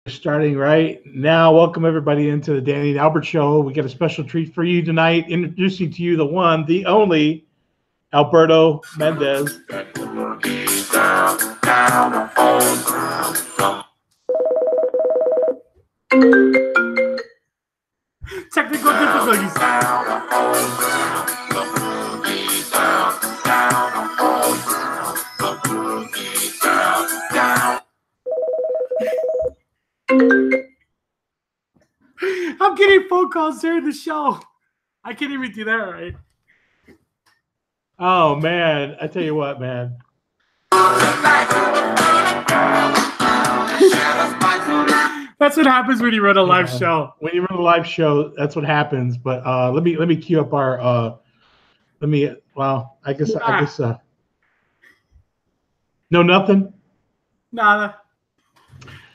Starting right now. Welcome everybody into the Danny and Albert Show. We got a special treat for you tonight. Introducing to you the one, the only Alberto Mendez. Technical difficulties. I'm getting phone calls during the show. I can't even do that right. Oh man, I tell you what, man. That's what happens when you run a live show. When you run a live show, that's what happens. But let me queue up our I guess no, nothing. Nada.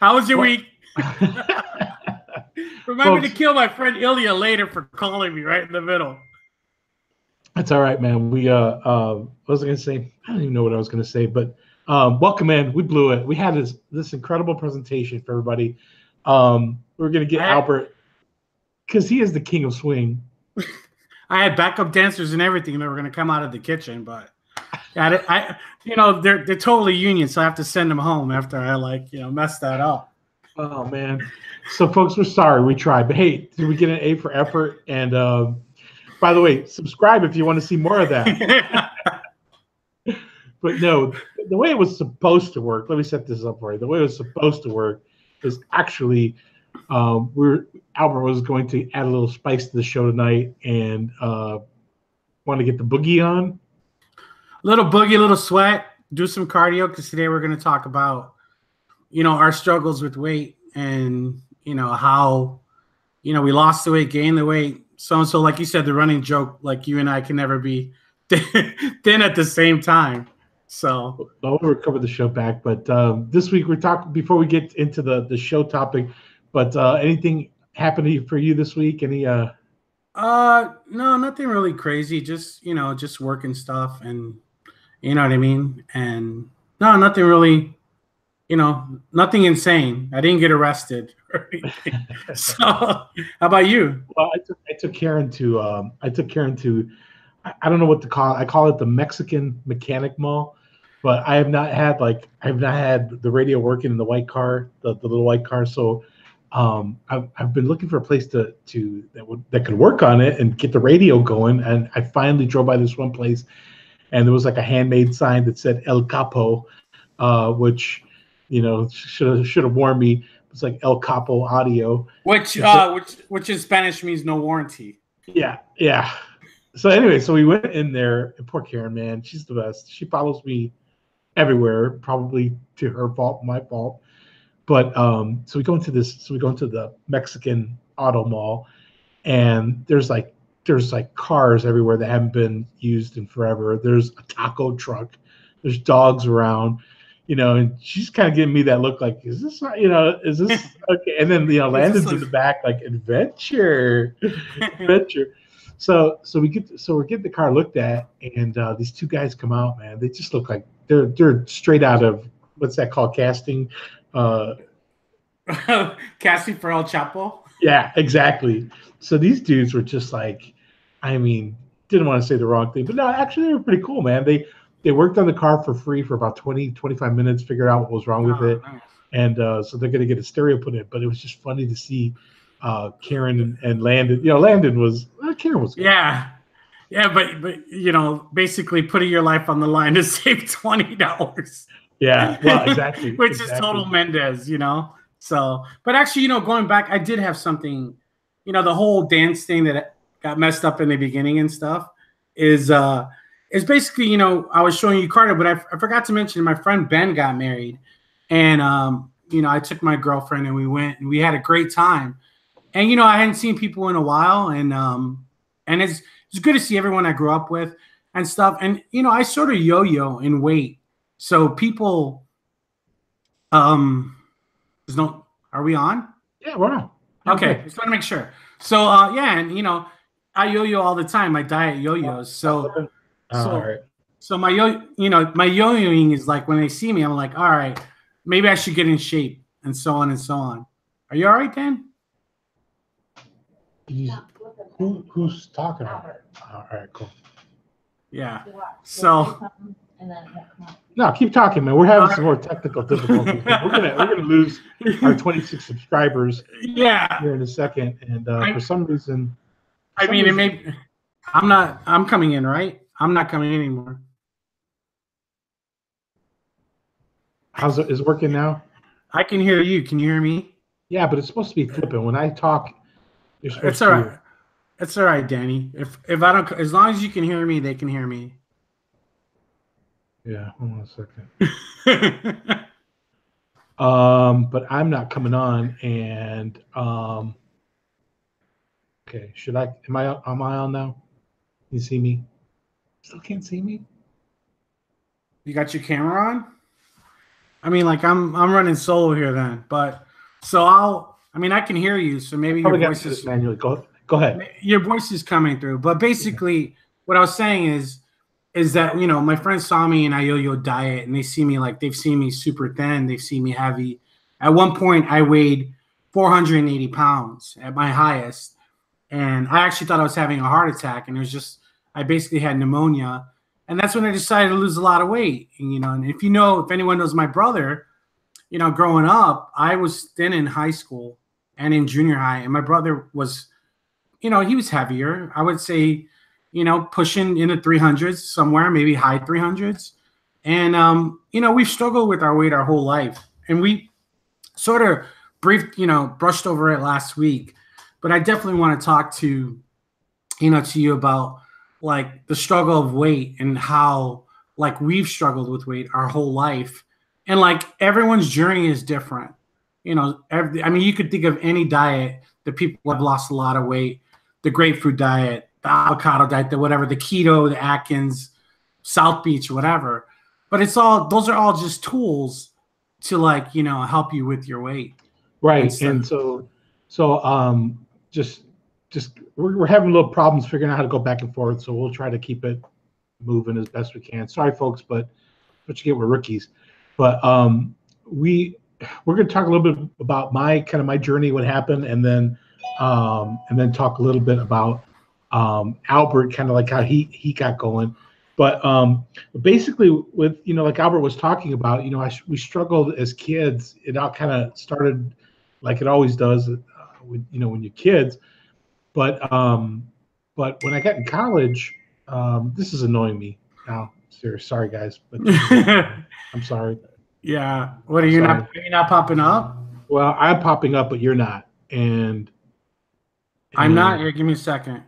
How was your week? Remember to kill my friend Ilya later for calling me right in the middle. That's all right, man. We what was I gonna say? I don't even know what I was gonna say, but welcome in. We blew it. We had this incredible presentation for everybody. We're gonna get Albert because he is the king of swing. I had backup dancers and everything that were gonna come out of the kitchen, but they're totally union, so I have to send them home after I mess that up. Oh man. So folks, we're sorry we tried, but hey, did we get an A for effort? And by the way, subscribe if you want to see more of that. But no, the way it was supposed to work, let me set this up for you. The way it was supposed to work is actually Albert was going to add a little spice to the show tonight and want to get the boogie on. Little boogie, little sweat, do some cardio, because today we're going to talk about, our struggles with weight and, how, we lost the weight, gained the weight. So like you said, the running joke, like you and I can never be thin at the same time. So we'll recover the show back. But this week we're talking, before we get into the show topic, but anything happened for you this week? Any no, nothing really crazy. Just just working stuff, and you know what I mean. And no, nothing really. Nothing insane. I didn't get arrested or anything. So, how about you? Well, I took Karen to I don't know what to call it. I call it the Mexican Mechanic Mall, but I have not had the radio working in the white car, the little white car. So I've been looking for a place that could work on it and get the radio going. And I finally drove by this one place, and there was like a handmade sign that said El Capo, which should have warned me. It's like El Capo Audio, which in Spanish means no warranty. Yeah. So anyway, we went in there, and poor Karen, man, she's the best. She follows me everywhere, probably to her fault, my fault. But so we go into the Mexican auto mall, and there's like cars everywhere that haven't been used in forever. There's a taco truck, there's dogs around, and she's kind of giving me that look like, is this okay? And then Landon's in the back like adventure. So we're getting the car looked at, and these two guys come out, man. They just look like they're straight out of, what's that called, casting? Casting for El Chapo. Yeah, exactly. So these dudes were just like, didn't want to say the wrong thing, but no, actually they were pretty cool, man. They worked on the car for free for about 20-25 minutes, figured out what was wrong with it, nice. And so they're going to get a stereo put in. But it was just funny to see Karen and Landon. Karen was good. Yeah, but basically putting your life on the line to save $20. Yeah, well, exactly. Which is total Mendez, So, but actually, going back, I did have something. The whole dance thing that got messed up in the beginning and stuff is basically, I was showing you Carter, but I forgot to mention my friend Ben got married, and I took my girlfriend and we went and we had a great time, and I hadn't seen people in a while, and it's good to see everyone I grew up with and stuff, and I sort of yo-yo in weight, so people, are we on? Yeah, we're on. Okay, just want to make sure. So and I yo-yo all the time. My diet yo-yos. So my yo-yoing is like when they see me, I'm like, all right, maybe I should get in shape, and so on and so on. Are you all right, Dan? Who's talking? All right, cool. Yeah. So no, keep talking, man. We're having some more technical difficulties. we're gonna lose our 26 subscribers. Yeah. Here in a second, and for some reason, it may. I'm coming in, right? I'm not coming in anymore. How's it? Is it working now? I can hear you. Can you hear me? Yeah, but it's supposed to be flipping. When I talk, you're supposed it's all right. It's all right, Danny. If I don't, as long as you can hear me, they can hear me. Yeah, hold on a second. But I'm not coming on, and okay. Should I? Am I on now? You see me? Still can't see me? You got your camera on? I mean, like I'm running solo here then, but so I can hear you, so maybe your voice is manually. Go ahead. Your voice is coming through, but basically, what I was saying is that my friends saw me in a yo-yo diet, and they see me they've seen me super thin, they've seen me heavy. At one point, I weighed 480 pounds at my highest, and I actually thought I was having a heart attack, and it was just I basically had pneumonia. And that's when I decided to lose a lot of weight. And if anyone knows my brother, growing up, I was thin in high school and in junior high. And my brother was, he was heavier. I would say, pushing in the 300s somewhere, maybe high 300s. And, we've struggled with our weight our whole life. And we sort of brushed over it last week. But I definitely want to talk to you about like the struggle of weight and how we've struggled with weight our whole life, and everyone's journey is different. You could think of any diet that people have lost a lot of weight: the grapefruit diet, the avocado diet, the whatever, the keto, the Atkins, South Beach, whatever. But those are all just tools to help you with your weight. Right. And so just we're having little problems figuring out how to go back and forth, so we'll try to keep it moving as best we can. Sorry, folks, but you get, we're rookies. But we're going to talk a little bit about my journey, what happened, and then talk a little bit about Albert, kind of like how he got going. But basically, with like Albert was talking about, we struggled as kids. It all kind of started like it always does, when you're kids. But when I got in college, this is annoying me now. Sorry, guys, but I'm sorry. Yeah. What are you not? Are you not popping up? Well, I'm popping up, but you're not. And I'm not. Here, give me a second.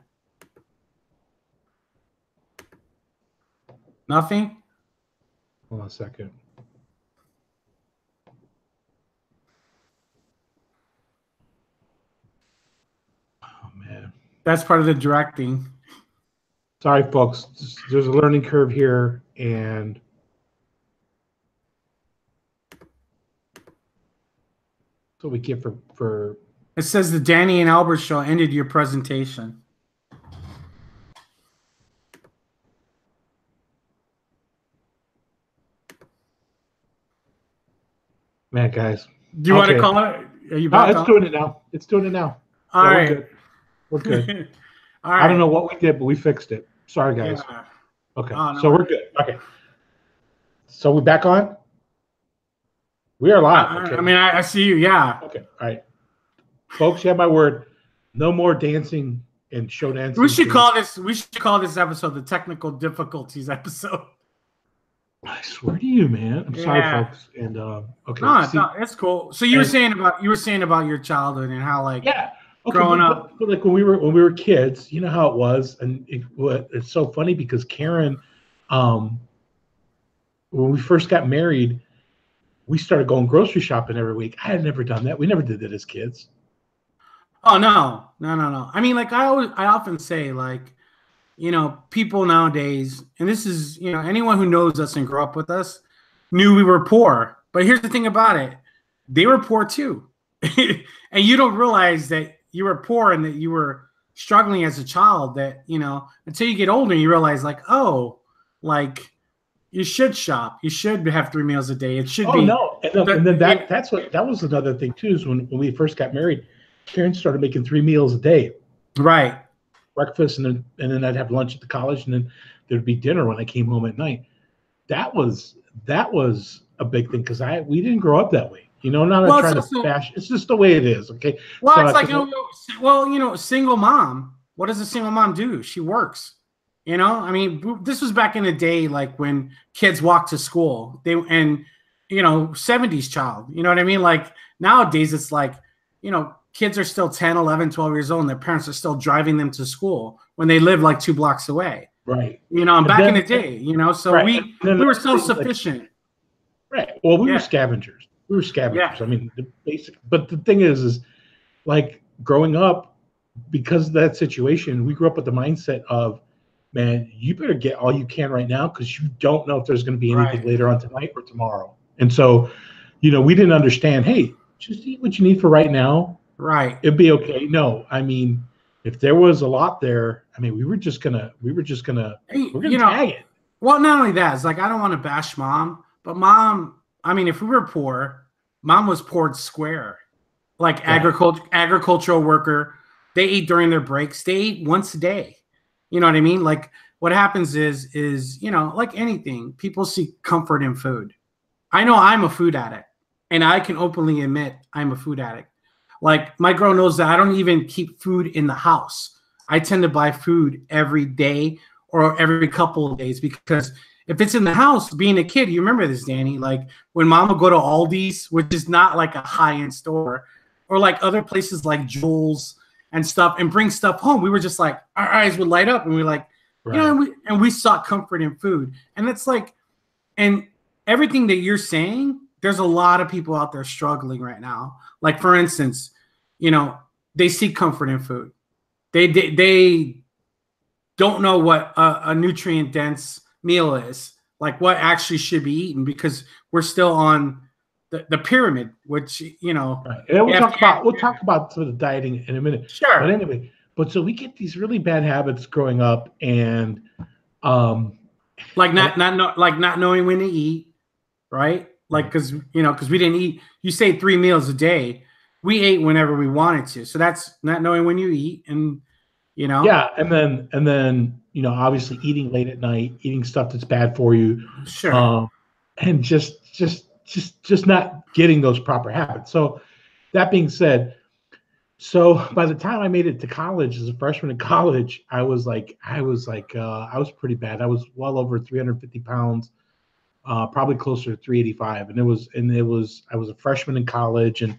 Nothing. Hold on a second. Oh man. That's part of the directing. Sorry, folks. There's a learning curve here, and so we get for. It says the Danny and Albert show ended your presentation. Man, guys. Do you want to call it? Are you about it's doing it now. It's doing it now. All right. We're good. All right. I don't know what we did, but we fixed it. Sorry, guys. Yeah. Okay. Oh, no, so we're good. Okay. So we back on? We are live. Okay. I mean, I see you. Yeah. Okay. All right. Folks, you have my word. No more dancing and show dancing. We should call this episode the technical difficulties episode. I swear to you, man. I'm sorry, folks. And okay. No, it's cool. So you were saying about your childhood and how growing up. But like when we were kids, you know how it was, and it's so funny because Karen, when we first got married, we started going grocery shopping every week. I had never done that. We never did that as kids. Oh no. I mean, I often say people nowadays, and this is, anyone who knows us and grew up with us knew we were poor. But here's the thing about it. They were poor too. And you don't realize that you were poor and that you were struggling as a child, that, until you get older, you realize You should shop. You should have 3 meals a day. It should Oh be. no, and then that was another thing too. Is when we first got married, Karen started making 3 meals a day, Right. breakfast, and then I'd have lunch at the college, and then there'd be dinner when I came home at night. That was a big thing because we didn't grow up that way. You know, not Well, trying to bash. It's just the way it is. Okay. Well, So it's like, single mom. What does a single mom do? She works. You know, I mean, this was back in the day, like when kids walked to school. 70s child. You know what I mean? Like nowadays, it's like, kids are still 10, 11, 12 years old, and their parents are still driving them to school when they live like 2 blocks away. Right. And back in the day, so right. we were self-sufficient. Right. Well, we were scavengers. We were scavengers. Yeah. I mean, the basic. But the thing is like growing up, because of that situation, we grew up with the mindset of, man, you better get all you can right now because you don't know if there's going to be anything later on tonight or tomorrow. And so, we didn't understand. Hey, just eat what you need for right now. Right. It'd be okay. No, I mean, if there was a lot there, I mean, we're gonna tag it. Well, not only that, it's like I don't want to bash mom, but mom. I mean, if we were poor, mom was poor square, like agricultural worker. They eat during their breaks. They eat once a day. You know what I mean? Like what happens is like anything, people seek comfort in food. I know I'm a food addict, and I can openly admit I'm a food addict. Like my girl knows that I don't even keep food in the house. I tend to buy food every day or every couple of days because if it's in the house, being a kid, you remember this, Danny, like when mom would go to Aldi's, which is not like a high-end store, or like other places like Joel's and stuff, and bring stuff home. We were just like, our eyes would light up and we're like, and we sought comfort in food. And it's like, and everything that you're saying, there's a lot of people out there struggling right now. Like for instance, they seek comfort in food. They don't know what a nutrient dense meal is, like what actually should be eaten, because we're still on the pyramid, which Right. And we'll talk about some of the dieting in a minute. Sure. But anyway, so we get these really bad habits growing up, and like not knowing when to eat, right? Like because we didn't eat. You say 3 meals a day. We ate whenever we wanted to. So that's not knowing when you eat, and Yeah, and then obviously eating late at night, eating stuff that's bad for you. Sure. And just not getting those proper habits. So that being said, so by the time I made it to college as a freshman in college, I was pretty bad. I was well over 350 pounds, probably closer to 385. And I was a freshman in college, and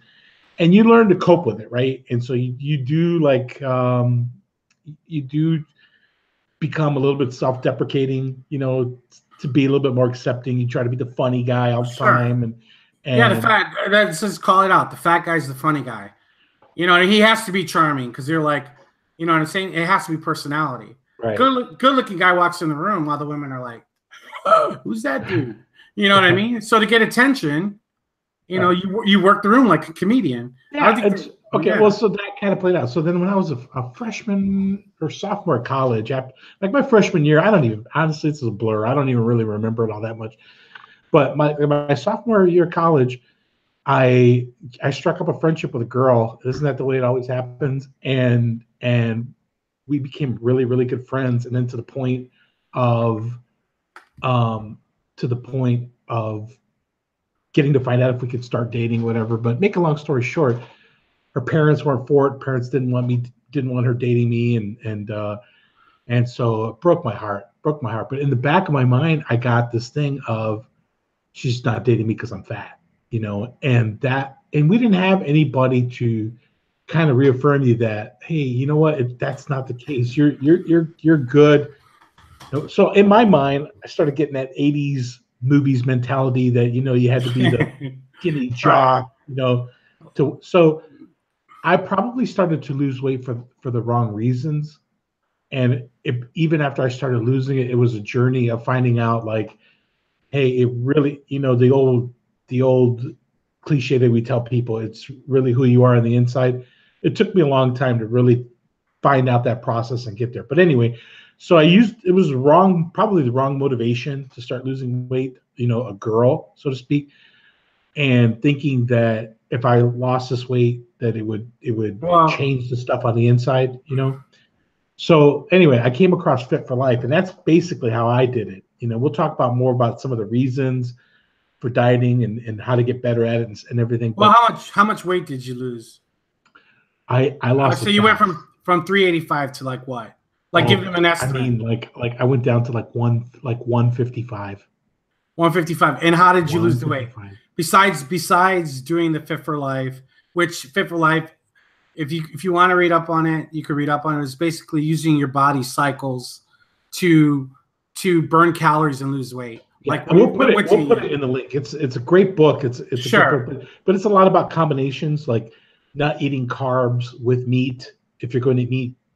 you learn to cope with it, right? And so you do you do become a little bit self-deprecating, to be a little bit more accepting. You try to be the funny guy all the time, and the fat. Let's just call it out. The fat guy's the funny guy. He has to be charming because you're like, you know what I'm saying? It has to be personality. Right. Good-looking guy walks in the room while the women are like, oh, who's that dude? You know what I mean? So to get attention, you work the room like a comedian. Yeah. Well, so that kind of played out. So then when I was a freshman or sophomore at college, like my freshman year, honestly, it's a blur. I don't even really remember it all that much. But my sophomore year of college, I struck up a friendship with a girl. Isn't that the way it always happens? And we became really, really good friends. And then to the point of getting to find out if we could start dating, whatever. But make a long story short, her parents weren't for it. Parents didn't want her dating me, and so it broke my heart. But in the back of my mind, I got this thing of she's not dating me because I'm fat, and we didn't have anybody to kind of reaffirm you that, hey, you know what, that's not the case. You're good. So in my mind, I started getting that 80s movies mentality that you had to be the skinny jock, so I probably started to lose weight for the wrong reasons. And even after I started losing it, it was a journey of finding out, like, hey, it really, the old cliche that we tell people, it's really who you are on the inside. It took me a long time to really find out that process and get there. But anyway, So it was wrong, probably the wrong motivation to start losing weight, a girl, so to speak, and thinking that if I lost this weight, that it would Well, change the stuff on the inside. So anyway, I came across Fit for Life, and that's basically how I did it. We'll talk about more about some of the reasons for dieting and how to get better at it and everything. well, But how much weight did you lose? I lost. So you went from 385 to like what? Like give them an estimate. I mean, like I went down to like 155. 155. And how did you lose the weight? Besides doing the Fit for Life, which Fit for Life, if you want to read up on it, you can read up on it. It's basically using your body cycles to burn calories and lose weight. Yeah, like we'll put it in the link. It's a great book. It's sure. a good book, but it's a lot about combinations, like not eating carbs with meat. If you're going to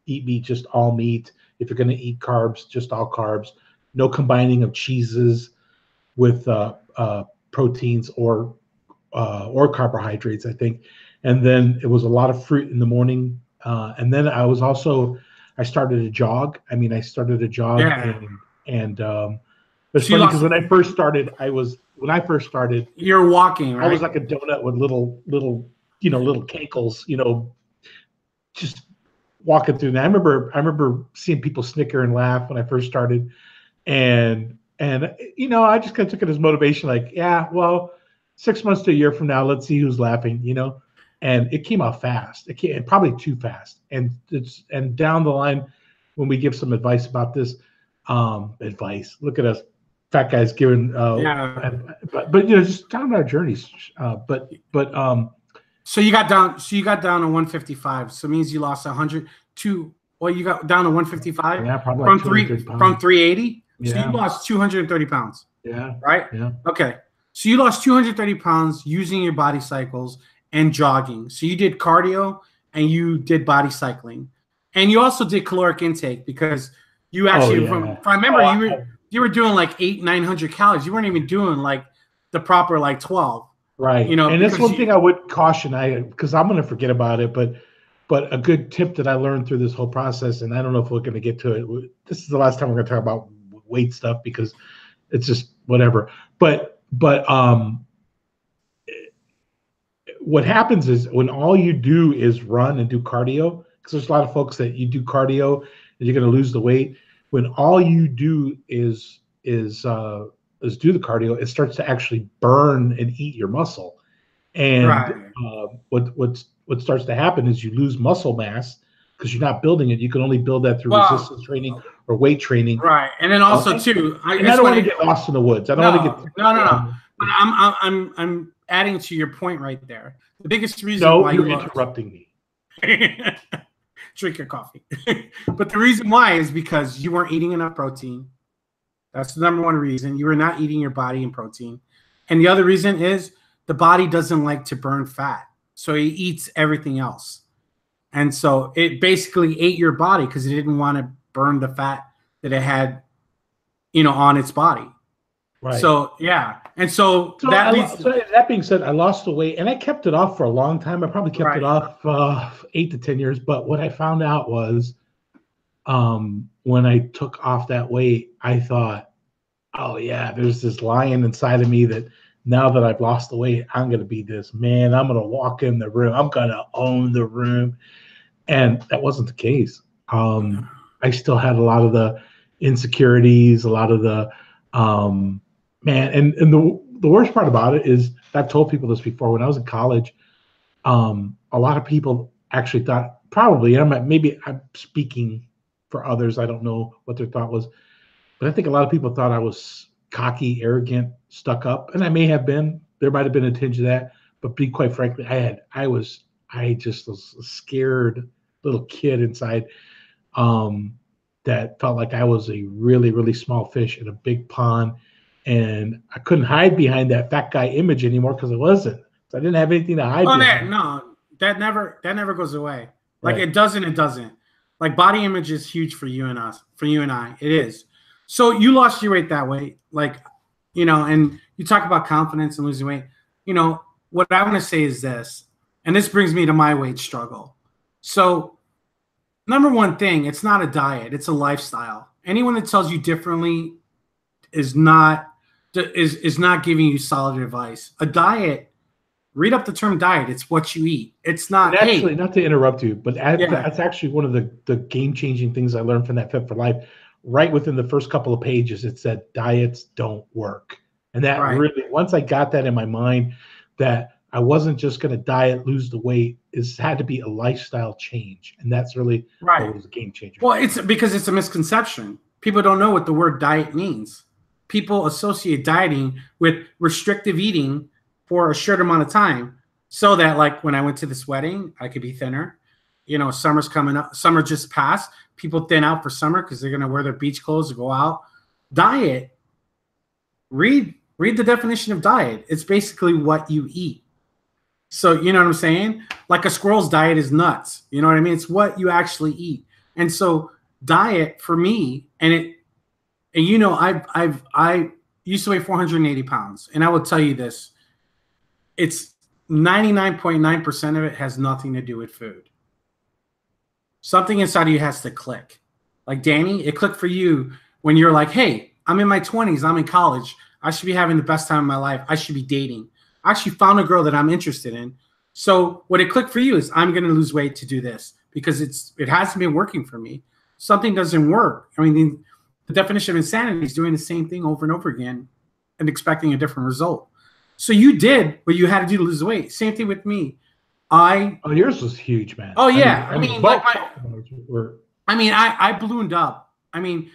eat meat, just all meat. If you're going to eat carbs, just all carbs. No combining of cheeses with proteins or carbohydrates, I think. And then it was a lot of fruit in the morning. And then I started to jog. I started to jog. Yeah. And it's funny because when I first started, you're walking, right? I was like a donut with little cankles, just walking through. And I remember seeing people snicker and laugh when I first started. And I just kind of took it as motivation, like, yeah, well, 6 months to a year from now, let's see who's laughing, And it came out fast. It came probably too fast. And down the line, when we give some advice about this, look at us, fat guys giving. But just talking about our journeys. So you got down. So you got down to 155. So it means you lost 100 to. Well, you got down to 155. Yeah, probably from like from 380. Yeah. So you lost 230 pounds. Yeah. Right? Yeah. Okay. So you lost 230 pounds using your body cycles and jogging. So you did cardio and you did body cycling. And you also did caloric intake because you actually, if I remember, you were doing like 900 calories. You weren't even doing like the proper like 12. Right. And that's one thing I would caution, because I'm going to forget about it, but a good tip that I learned through this whole process, and I don't know if we're going to get to it. This is the last time we're going to talk about weight stuff because it's just whatever. But what happens is when all you do is run and do cardio, because there's a lot of folks that you do cardio and you're going to lose the weight. When all you do is do the cardio, it starts to actually burn and eat your muscle. And what starts to happen is you lose muscle mass because you're not building it. You can only build that through resistance training or weight training. Right. And then also too, I don't want to get lost in the woods. I don't want to get no. But I'm adding to your point right there. The biggest reason why you're interrupting me. Drink your coffee. But the reason why is because you weren't eating enough protein. That's the number one reason. You were not eating your body in protein. And the other reason is the body doesn't like to burn fat. So it eats everything else. And so it basically ate your body because it didn't want to burn the fat that it had, on its body. Right. So, yeah. And so that being said, I lost the weight and I kept it off for a long time. I probably kept it off 8 to 10 years. But what I found out was when I took off that weight, I thought, oh, yeah, there's this lion inside of me that now that I've lost the weight, I'm going to be this man. I'm going to walk in the room. I'm going to own the room. And that wasn't the case. I still had a lot of the insecurities, a lot of the and the worst part about it is, I've told people this before, when I was in college, a lot of people actually thought, probably, maybe I'm speaking for others, I don't know what their thought was, but I think a lot of people thought I was cocky, arrogant, stuck up, and I may have been. There might have been a tinge of that, but quite frankly, I just was a scared little kid inside that felt like I was a really, really small fish in a big pond, and I couldn't hide behind that fat guy image anymore because I wasn't. So I didn't have anything to hide behind. That never goes away. Like it doesn't. Like body image is huge for you and I. It is. So you lost your weight that way, and you talk about confidence and losing weight. What I want to say is this, and this brings me to my weight struggle. So number one thing, it's not a diet, it's a lifestyle. Anyone that tells you differently is not giving you solid advice. A diet, read up the term diet. It's what you eat. It's not. And actually, hey, not to interrupt you, but yeah, that's actually one of the game-changing things I learned from that Fit for Life. Right within the first couple of pages, it said diets don't work. And that right. really, once I got that in my mind, that I wasn't just going to diet, lose the weight, it had to be a lifestyle change. And that's really Right. what was a game changer. Well, it's because it's a misconception. People don't know what the word diet means. People associate dieting with restrictive eating for a short amount of time, so that, like, when I went to this wedding, I could be thinner. You know, summer's coming up. Summer just passed. People thin out for summer because they're going to wear their beach clothes to go out. Diet. Read the definition of diet. It's basically what you eat. So, you know what I'm saying? Like a squirrel's diet is nuts. You know what I mean? It's what you actually eat. And so diet for me, and you know, I used to weigh 480 pounds. And I will tell you this, it's 99.9% of it has nothing to do with food. Something inside of you has to click. Like Danny, it clicked for you when you're like, hey, I'm in my 20s, I'm in college. I should be having the best time of my life. I should be dating. I actually found a girl that I'm interested in. So what it clicked for you is, I'm going to lose weight to do this because it hasn't been working for me. Something doesn't work. I mean, the definition of insanity is doing the same thing over and over again and expecting a different result. So you did what you had to do to lose weight. Same thing with me. Yours was huge, man. Oh yeah. I ballooned up. I mean,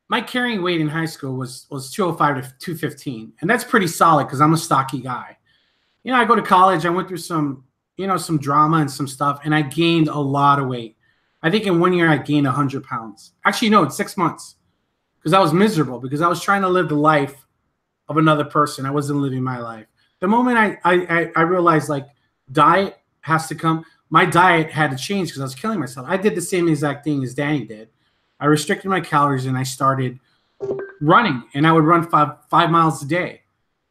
my carrying weight in high school was 205 to 215. And that's pretty solid because I'm a stocky guy. You know, I go to college, I went through some drama and some stuff, and I gained a lot of weight. I think in 1 year I gained 100 pounds. Actually, no, in 6 months, because I was miserable, because I was trying to live the life of another person. I wasn't living my life. The moment I realized, like, diet has to come, my diet had to change because I was killing myself. I did the same exact thing as Danny did. I restricted my calories and I started running, and I would run 5 miles a day,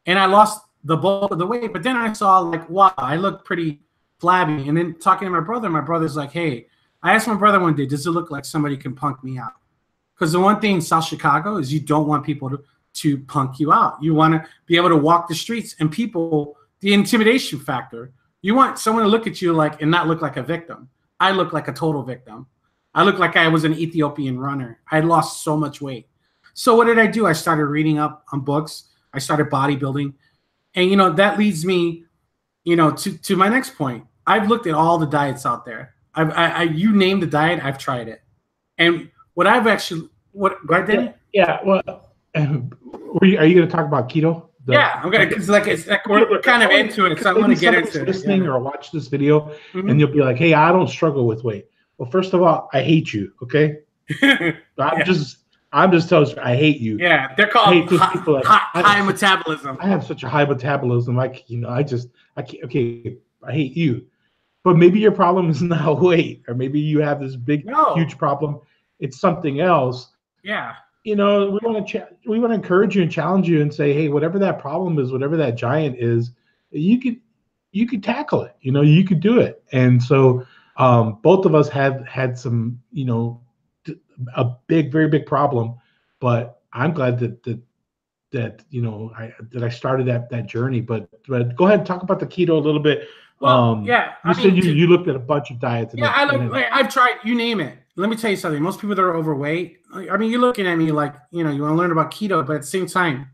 and I lost the bulk of the weight. But then I saw, like, wow, I look pretty flabby. And then talking to my brother's like, hey, I asked my brother one day, does it look like somebody can punk me out? Because the one thing in South Chicago is you don't want people to punk you out. You want to be able to walk the streets, and people, the intimidation factor, you want someone to look at you like and not look like a victim. I look like a total victim. I look like I was an Ethiopian runner. I lost so much weight. So what did I do? I started reading up on books. I started bodybuilding. And, you know, that leads me, you know, to my next point. I've looked at all the diets out there. You name the diet, I've tried it. And what I've actually, go ahead, Danny? Yeah. Well, are you going to talk about keto? Yeah, I'm going to, because we're kind of into it, so I'm going to get into it. Listening or watch this video, and you'll be like, hey, I don't struggle with weight. Well, first of all, I hate you, okay? I'm just telling you, I hate you. Yeah, they're called high metabolism. I have such a high metabolism. I can't, okay, I hate you. But maybe your problem is not weight, or maybe you have this big, huge problem. It's something else. Yeah. You know, we want to encourage you and challenge you and say, hey, whatever that problem is, whatever that giant is, you could tackle it. You know, you could do it. And so both of us have had some, you know, a very big problem, but I'm glad that you know, I started that journey. But go ahead and talk about the keto a little bit. Well, yeah, you said you looked at a bunch of diets. Yeah, I've tried. You name it. Let me tell you something. Most people that are overweight, I mean, you're looking at me like, you know, you want to learn about keto, but at the same time,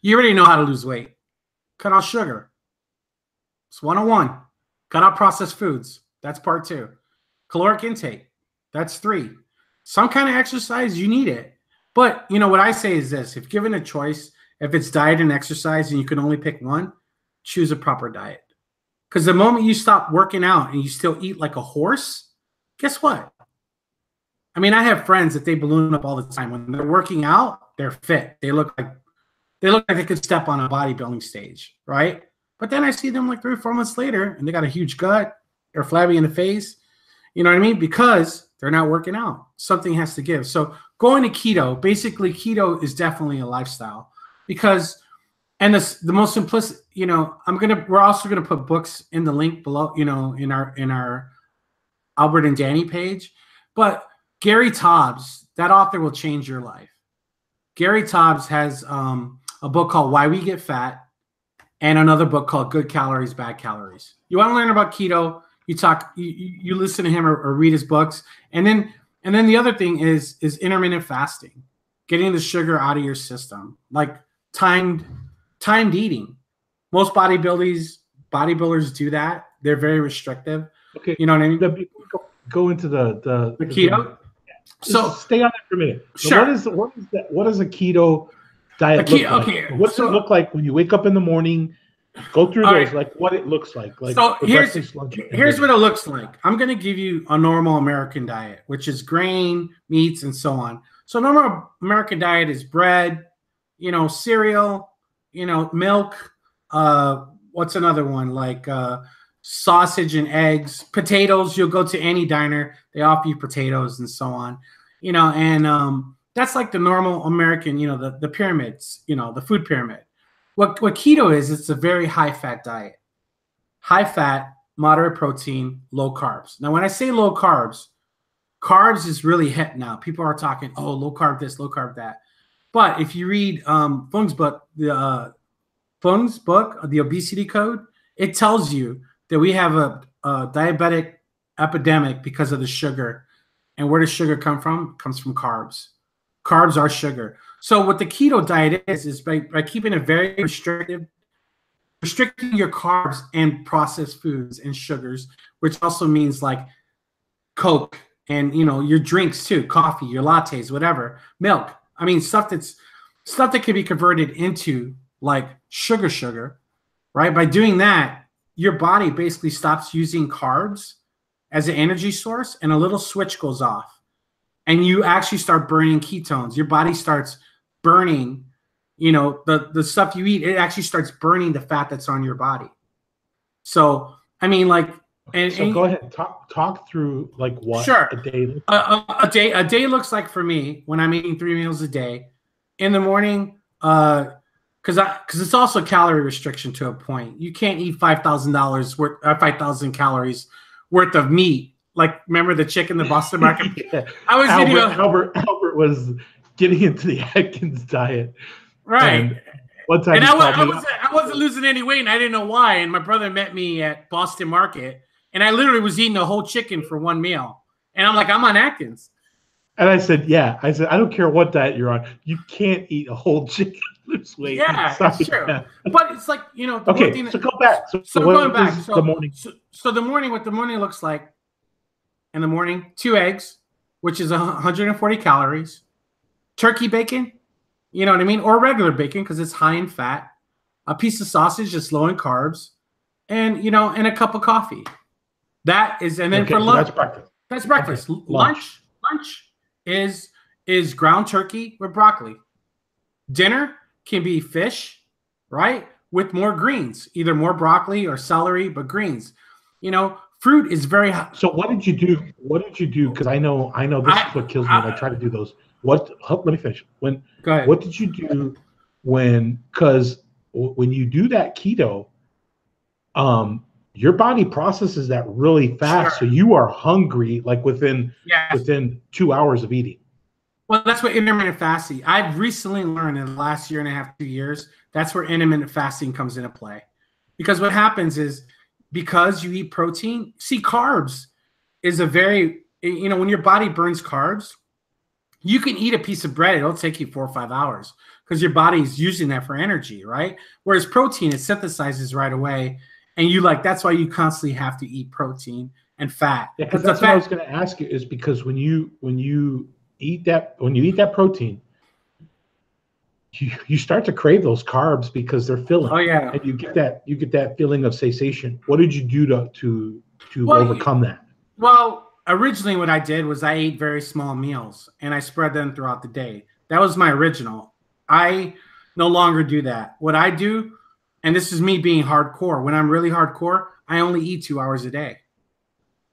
you already know how to lose weight. Cut out sugar. It's 101. Cut out processed foods. That's part 2. Caloric intake. That's 3. Some kind of exercise, you need it. But, you know, what I say is this. If given a choice, if it's diet and exercise and you can only pick one, choose a proper diet. Because the moment you stop working out and you still eat like a horse, guess what? I mean, I have friends that they balloon up all the time. When they're working out, they're fit. They look like they could step on a bodybuilding stage, right? But then I see them like 3 or 4 months later, and they got a huge gut. They're flabby in the face. You know what I mean? Because they're not working out. Something has to give. So going to keto, basically keto is definitely a lifestyle, because, and the most simplistic, you know, we're also gonna put books in the link below, you know, in our Albert and Danny page. But Gary Taubes, that author will change your life. Gary Taubes has a book called Why We Get Fat and another book called Good Calories, Bad Calories. You want to learn about keto, you listen to him or read his books. And then the other thing is intermittent fasting, getting the sugar out of your system, like timed eating. Most bodybuilders do that. They're very restrictive. Okay. You know what I mean? Before we go into the keto. So stay on that for a minute. So sure. What does a keto diet look like? Okay. What does it look like when you wake up in the morning? Go through those, like what it looks like. So here's what it looks like. I'm going to give you a normal American diet, which is grain, meats, and so on. So normal American diet is bread, cereal, milk. What's another one? Like sausage and eggs, potatoes. You'll go to any diner, they offer you potatoes and so on. And that's like the normal American, the pyramids, the food pyramid. What keto is, it's a very high-fat diet. High fat, moderate protein, low carbs. Now, when I say low carbs is really hip now. People are talking, oh, low carb this, low carb that. But if you read Fung's book, the Obesity Code, it tells you that we have a diabetic epidemic because of the sugar. And where does sugar come from? It comes from carbs. Carbs are sugar. So what the keto diet is by keeping it very restricting your carbs and processed foods and sugars, which also means like Coke and your drinks too, coffee, your lattes, whatever, milk. I mean stuff that can be converted into like sugar, right? By doing that, your body basically stops using carbs as an energy source, and a little switch goes off. And you actually start burning ketones. Your body starts burning, the stuff you eat. It actually starts burning the fat that's on your body. So, I mean, like, so go ahead, talk through like what sure. a day looks like. A day looks like for me when I'm eating 3 meals a day. In the morning, because it's also calorie restriction to a point. You can't eat $5,000 calories worth of meat. Like, remember the chick in the Boston market? Yeah. Albert was getting into the Atkins diet, right? And one time, and I wasn't losing any weight, and I didn't know why. And my brother met me at Boston Market, and I literally was eating a whole chicken for one meal. And I'm like, I'm on Atkins. And I said, I don't care what diet you're on, you can't eat a whole chicken lose weight. Yeah, it's true. But it's like okay. So go back. So going back. So the morning. So the morning, what the morning looks like. In the morning, 2 eggs, which is 140 calories, turkey bacon, you know what I mean, or regular bacon because it's high in fat, a piece of sausage that's low in carbs, and and a cup of coffee. That is, and then for lunch, that's breakfast. Okay. Lunch is ground turkey with broccoli. Dinner can be fish, right, with more greens, either more broccoli or celery, but greens. Fruit is very high. So what did you do? Because I know this is what kills me when I try to do those. Let me finish. Go ahead. What did you do because when you do that keto, your body processes that really fast. Sure. So you are hungry like within 2 hours of eating. Well, that's what intermittent fasting. I've recently learned in the last year and a half, 2 years, that's where intermittent fasting comes into play. Because what happens is, because you eat protein, carbs is a very, when your body burns carbs, you can eat a piece of bread. It'll take you 4 or 5 hours because your body is using that for energy, right? Whereas protein, it synthesizes right away. And that's why you constantly have to eat protein and fat. Yeah, because that's what I was going to ask you is because when you eat that protein, you start to crave those carbs because they're filling. Oh yeah, and you get that feeling of satiation. What did you do to overcome that? Well, originally what I did was I ate very small meals and I spread them throughout the day. That was my original. I no longer do that. What I do, and this is me being hardcore. When I'm really hardcore, I only eat 2 hours a day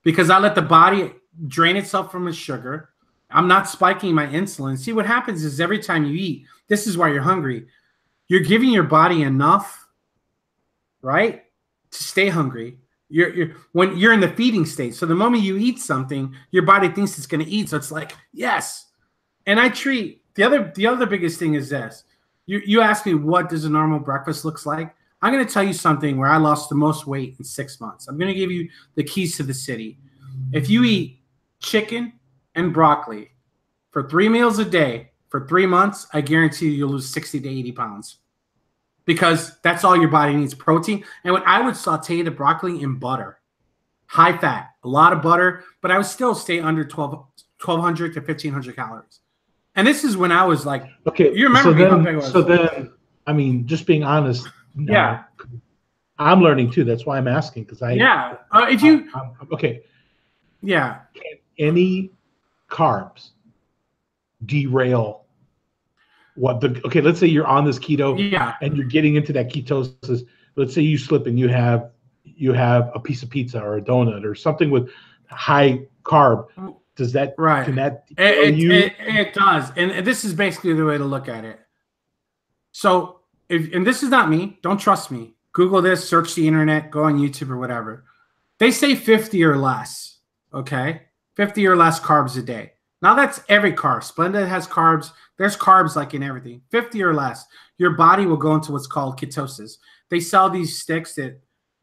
because I let the body drain itself from its sugar. I'm not spiking my insulin. See, what happens is every time you eat, this is why you're hungry. You're giving your body enough, right, to stay hungry, When you're in the feeding state. So the moment you eat something, your body thinks it's going to eat. So it's like, yes. And I treat the other biggest thing is this. You asked me what does a normal breakfast looks like. I'm going to tell you something where I lost the most weight in 6 months. I'm going to give you the keys to the city. If you eat chicken and broccoli for 3 meals a day for 3 months, I guarantee you'll lose 60 to 80 pounds because that's all your body needs, protein. And when I would saute the broccoli in butter, high fat, a lot of butter, but I would still stay under 1,200 to 1,500 calories. And this is when I was like, okay, you remember how big I was. So then, I mean, just being honest, yeah, I'm learning too. That's why I'm asking because okay. Yeah. Can any carbs derail okay, let's say you're on this keto and you're getting into that ketosis. Let's say you slip and you have a piece of pizza or a donut or something with high carb. Does that can that it does. And this is basically the way to look at it. So and this is not me, don't trust me. Google this, search the internet, go on YouTube or whatever. They say 50 or less. Okay, 50 or less carbs a day. Now that's every carb. Splenda has carbs. There's carbs like in everything. 50 or less, your body will go into what's called ketosis. They sell these sticks that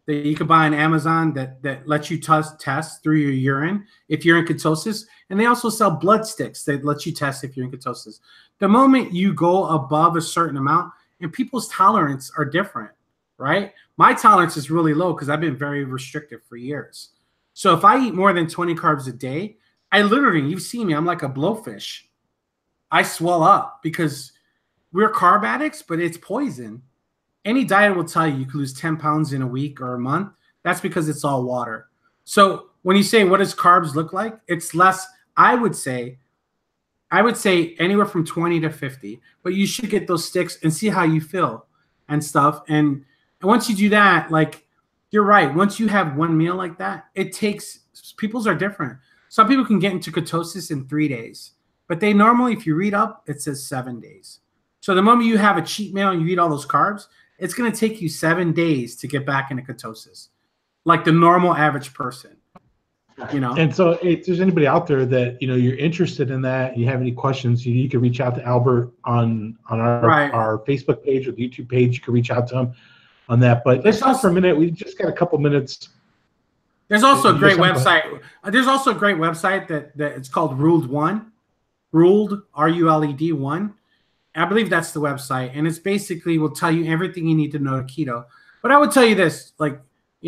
you can buy on Amazon that lets you test through your urine if you're in ketosis. And they also sell blood sticks that let you test if you're in ketosis. The moment you go above a certain amount, and people's tolerance are different, right? My tolerance is really low because I've been very restrictive for years. So if I eat more than 20 carbs a day, I literally, you've seen me, I'm like a blowfish. I swell up because we're carb addicts, but it's poison. Any diet will tell you you can lose 10 pounds in a week or a month. That's because it's all water. So when you say, what does carbs look like? It's less, I would say anywhere from 20 to 50, but you should get those sticks and see how you feel and stuff. And once you do that, like, you're right. Once you have one meal like that, people's are different. Some people can get into ketosis in 3 days, but they normally, if you read up, it says 7 days. So the moment you have a cheat meal and you eat all those carbs, it's going to take you 7 days to get back into ketosis, like the normal average person. And so if there's anybody out there that, you're interested in that, you have any questions, you can reach out to Albert on our Facebook page or the YouTube page. You can reach out to him on that. But let's talk for a minute. We just got a couple minutes. There's also a great website. There's also a great website that it's called Ruled One, Ruled RULED 1. I believe that's the website, and it's basically will tell you everything you need to know to keto. But I would tell you this, I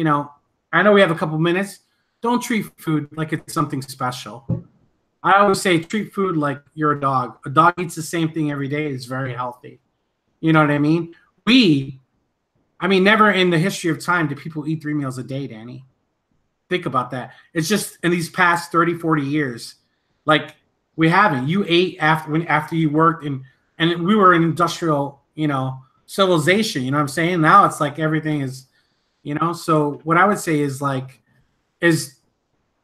know we have a couple minutes. Don't treat food like it's something special. I always say treat food like you're a dog. A dog eats the same thing every day. It's very healthy. You know what I mean? Never in the history of time did people eat 3 meals a day, Danny. Think about that. It's just in these past 30, 40 years, like we haven't. You ate after you worked and we were an industrial, civilization. You know what I'm saying? Now it's like everything is, so what I would say is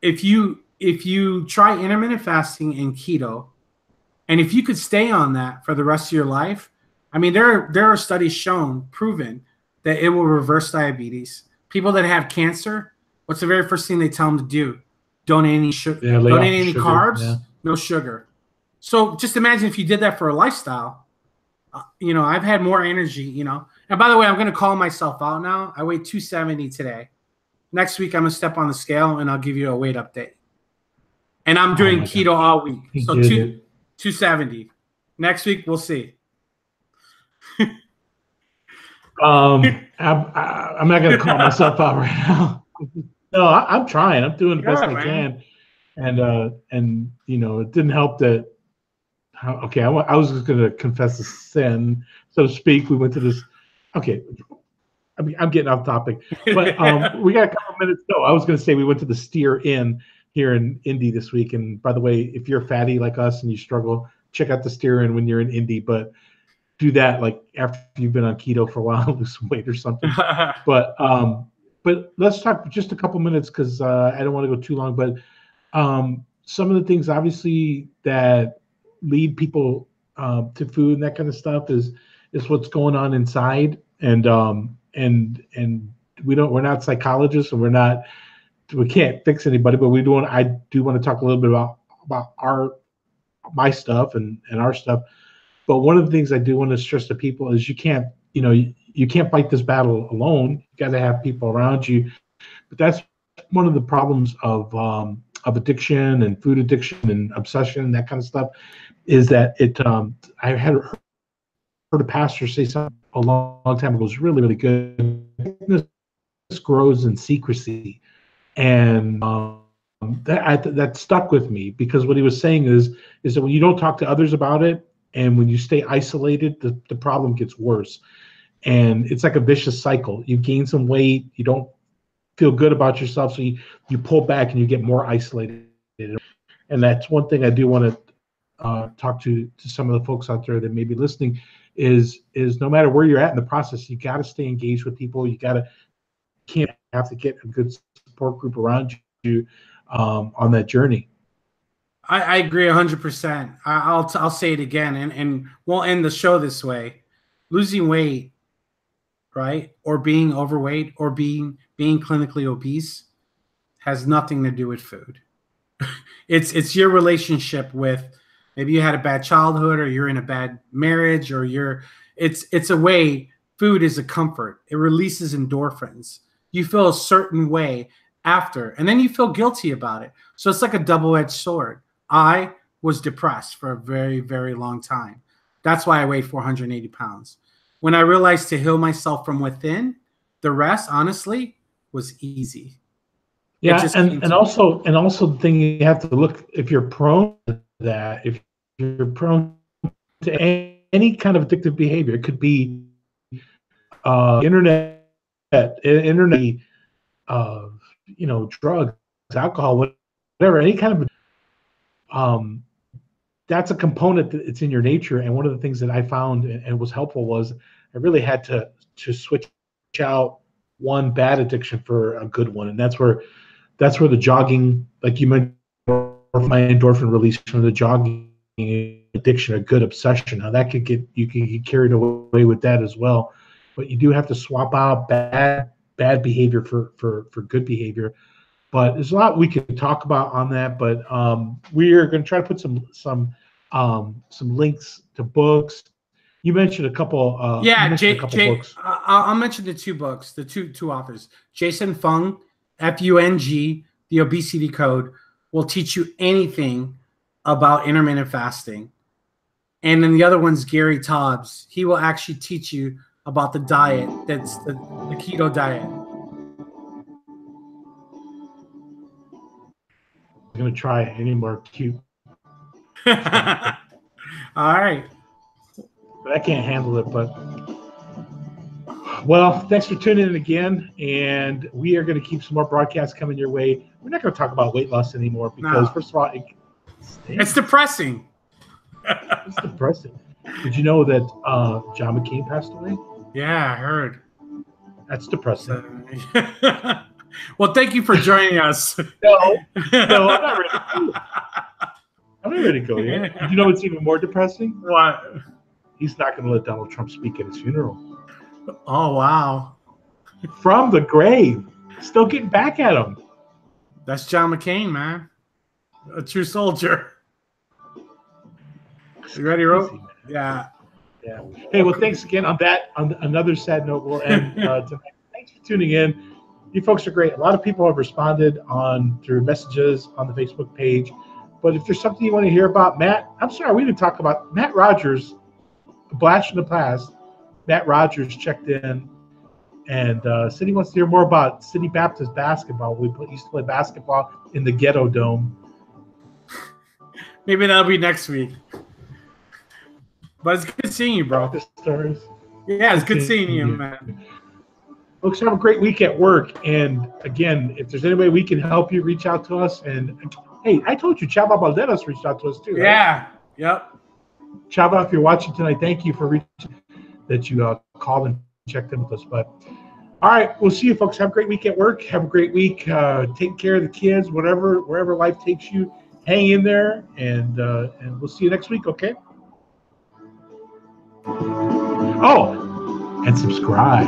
if you try intermittent fasting and keto, and if you could stay on that for the rest of your life, there are studies proven that it will reverse diabetes. People that have cancer, what's the very first thing they tell them to do? Don't eat any sugar. Don't eat any carbs. No sugar. So just imagine if you did that for a lifestyle. I've had more energy. And by the way, I'm going to call myself out now. I weighed 270 today. Next week, I'm going to step on the scale, and I'll give you a weight update. And I'm doing keto all week. So 270. Next week, we'll see. I'm not going to call myself out right now. No, I'm trying. I'm doing the best I can. And it didn't help that. Okay, I was just going to confess a sin, so to speak. We went to this. Okay. I'm getting off topic, but we got a couple minutes. No, I was going to say we went to the Steer Inn here in Indy this week. And by the way, if you're fatty like us and you struggle, check out the Steer Inn when you're in Indy. But do that like after you've been on keto for a while, lose some weight or something. But let's talk just a couple minutes because I don't want to go too long. But some of the things obviously that lead people to food and that kind of stuff is what's going on inside and we're not psychologists, and we can't fix anybody, but I do want to talk a little bit about my stuff and our stuff. But one of the things I do want to stress to people is you can't fight this battle alone. You got to have people around you. But that's one of the problems of addiction and food addiction and obsession, that kind of stuff, is that I had heard a pastor say something a long time ago. It was really, really good. This grows in secrecy. And that stuck with me, because what he was saying is that when you don't talk to others about it, and when you stay isolated, the problem gets worse. And it's like a vicious cycle. You gain some weight, you don't feel good about yourself, so you pull back and you get more isolated. And that's one thing I do want to talk to some of the folks out there that may be listening is no matter where you're at in the process, you got to stay engaged with people. You have to get a good support group around you on that journey. I agree 100%. I'll say it again, and we'll end the show this way. Losing weight, right, or being overweight, or being clinically obese has nothing to do with food. It's your relationship with, maybe you had a bad childhood, or you're in a bad marriage, or it's a way. Food is a comfort. It releases endorphins. You feel a certain way after, and then you feel guilty about it. So it's like a double-edged sword. I was depressed for a very, very long time. That's why I weighed 480 pounds. When I realized to heal myself from within, the rest, honestly, was easy. Yeah, and also the thing you have to look, if you're prone to that, if you're prone to any kind of addictive behavior, it could be internet, drugs, alcohol, whatever, any kind of that's a component that it's in your nature. And one of the things that I found and was helpful was I really had to switch out one bad addiction for a good one. And that's where the jogging, like you mentioned, my endorphin release from the jogging addiction, a good obsession. Now that you can get carried away with that as well. But you do have to swap out bad behavior for good behavior. But there's a lot we could talk about on that. But we are going to try to put some links to books. You mentioned a couple. Books. I'll mention the two books, the two authors. Jason Fung, Fung, The Obesity Code, will teach you anything about intermittent fasting. And then the other one's Gary Taubes. He will actually teach you about the diet, that's the keto diet. I'm going to try any more cute. All right. But I can't handle it, but well, thanks for tuning in again, and we are going to keep some more broadcasts coming your way. We're not going to talk about weight loss anymore because, first of all, it's depressing. It's depressing. Did you know that John McCain passed away? Yeah, I heard. That's depressing. Well, thank you for joining us. No, I'm not ready to go. I'm not ready to go yet. You know what's even more depressing? What? He's not going to let Donald Trump speak at his funeral. Oh, wow. From the grave. Still getting back at him. That's John McCain, man. A true soldier. You ready, Ro? Yeah. Hey, well, thanks again. On another sad note, we'll end tonight. Thanks for tuning in. You folks are great. A lot of people have responded through messages on the Facebook page. But if there's something you want to hear about, Matt, I'm sorry, we didn't talk about Matt Rogers, a blast from the past. Matt Rogers checked in and said he wants to hear more about City Baptist basketball. We used to play basketball in the Ghetto Dome. Maybe that'll be next week. But it's good seeing you, bro. Yeah, it's good seeing you, man. Folks, have a great week at work. And again, if there's any way we can help you, reach out to us. And hey, I told you, Chava Balderas reached out to us too. Right? Yeah. Yep. Chava, if you're watching tonight, thank you for reaching that you called and checked in with us. But all right, we'll see you, folks. Have a great week at work. Have a great week. Take care of the kids, wherever life takes you. Hang in there, and we'll see you next week. Okay. Oh, and subscribe.